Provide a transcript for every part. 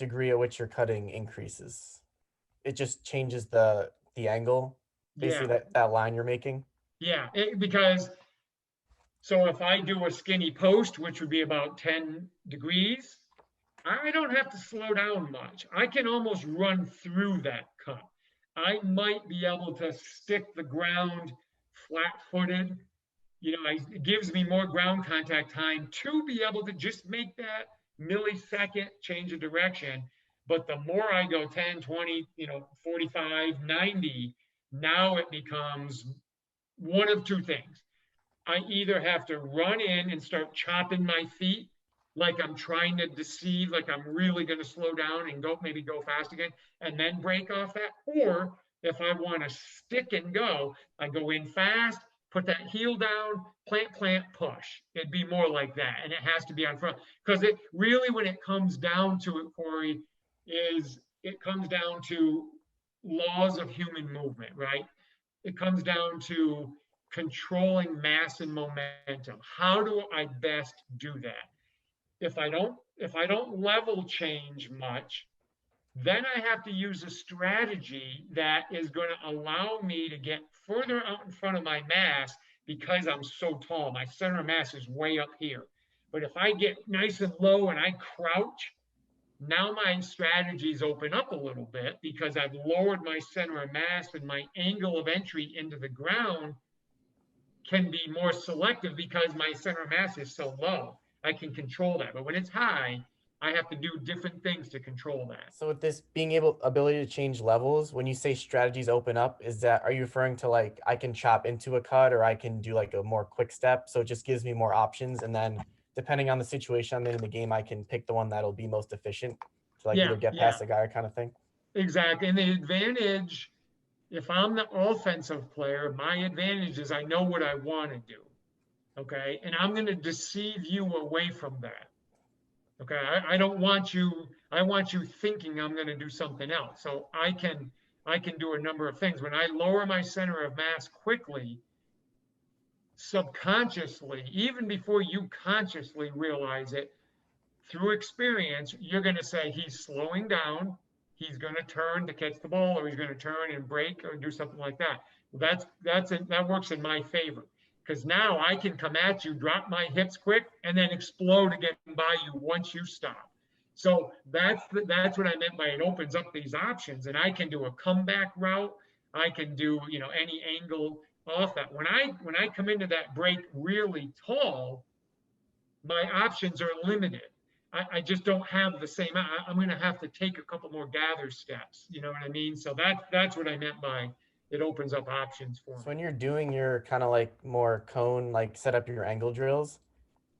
degree at which you're cutting increases. It just changes the angle, basically Yeah, that line you're making. yeah. Because so if I do a skinny post, which would be about 10 degrees, I don't have to slow down much. I can almost run through that cut. I might be able to stick the ground flat-footed. It gives me more ground contact time to be able to just make that millisecond change of direction. But the more I go 10, 20, 45, 90, now it becomes one of two things. I either have to run in and start chopping my feet like I'm trying to deceive, like I'm really going to slow down and maybe go fast again, and then break off that. Or if I want to stick and go, I go in fast, put that heel down, plant, plant, push. It'd be more like that. And it has to be on front. Because it really, when it comes down to it, Corey, it comes down to laws of human movement, right? It comes down to controlling mass and momentum. How do I best do that? If I don't level change much, then I have to use a strategy that is going to allow me to get further out in front of my mass because I'm so tall. My center of mass is way up here. But if I get nice and low and I crouch, now my strategies open up a little bit because I've lowered my center of mass and my angle of entry into the ground can be more selective because my center of mass is so low. I can control that. But when it's high, I have to do different things to control that. So with this being able ability to change levels, when you say strategies open up, are you referring to like I can chop into a cut or I can do like a more quick step? So it just gives me more options, and then depending on the situation I'm in the game, I can pick the one that'll be most efficient to like Yeah, either get yeah, past the guy or kind of thing. exactly. And the advantage, if I'm the offensive player, my advantage is I know what I want to do. Okay. And I'm going to deceive you away from that. Okay. I don't want you, I want you thinking I'm going to do something else. So I can do a number of things. When I lower my center of mass quickly, subconsciously, even before you consciously realize it, through experience, you're going to say he's slowing down. He's going to turn to catch the ball, or he's going to turn and break, or do something like that. That works in my favor because now I can come at you, drop my hips quick, and then explode again by you once you stop. So that's what I meant by it opens up these options, and I can do a comeback route. I can do any angle off that. When I come into that break really tall, my options are limited. I just don't have the same. I'm going to have to take a couple more gather steps. You know what I mean? So that's what I meant by it opens up options for So me. when you're doing your kind of like more cone, like set up your angle drills,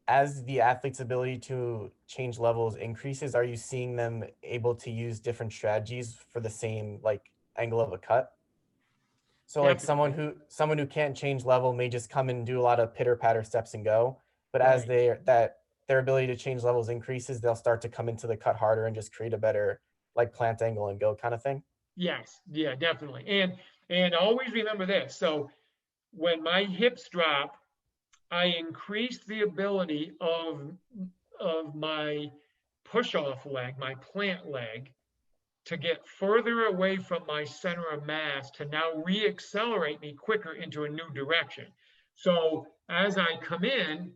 as the athlete's ability to change levels increases, are you seeing them able to use different strategies for the same like angle of a cut? So like Definitely. someone who can't change level may just come and do a lot of pitter patter steps and go, but as Right. their ability to change levels increases, they'll start to come into the cut harder and just create a better like plant angle and go kind of thing. Yes. Yeah. Definitely. And always remember this. So when my hips drop, I increase the ability of my push off leg, my plant leg, to get further away from my center of mass to now reaccelerate me quicker into a new direction. So as I come in,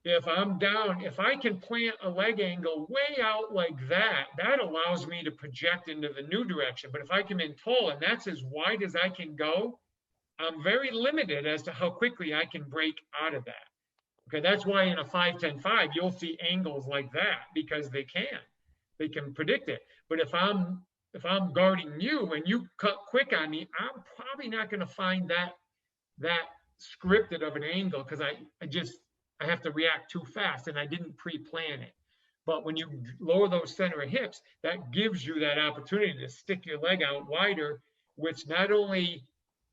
if I'm down, if I can plant a leg angle way out like that, that allows me to project into the new direction. But if I come in tall and that's as wide as I can go, I'm very limited as to how quickly I can break out of that. Okay, that's why in a 5-10-5, you'll see angles like that because they can predict it. But if I'm guarding you and you cut quick on me, I'm probably not going to find that scripted of an angle because I have to react too fast and I didn't pre-plan it. But when you lower those center of hips, that gives you that opportunity to stick your leg out wider, which not only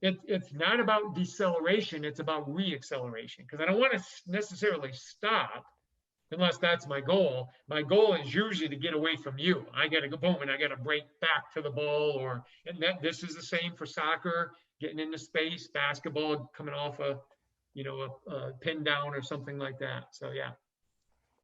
it's not about deceleration, it's about reacceleration. Because I don't want to necessarily stop unless that's my goal. My goal is usually to get away from you. I got to go boom and I got to break back to the ball, and this is the same for soccer, getting into space, basketball, coming off a pin down or something like that. So yeah.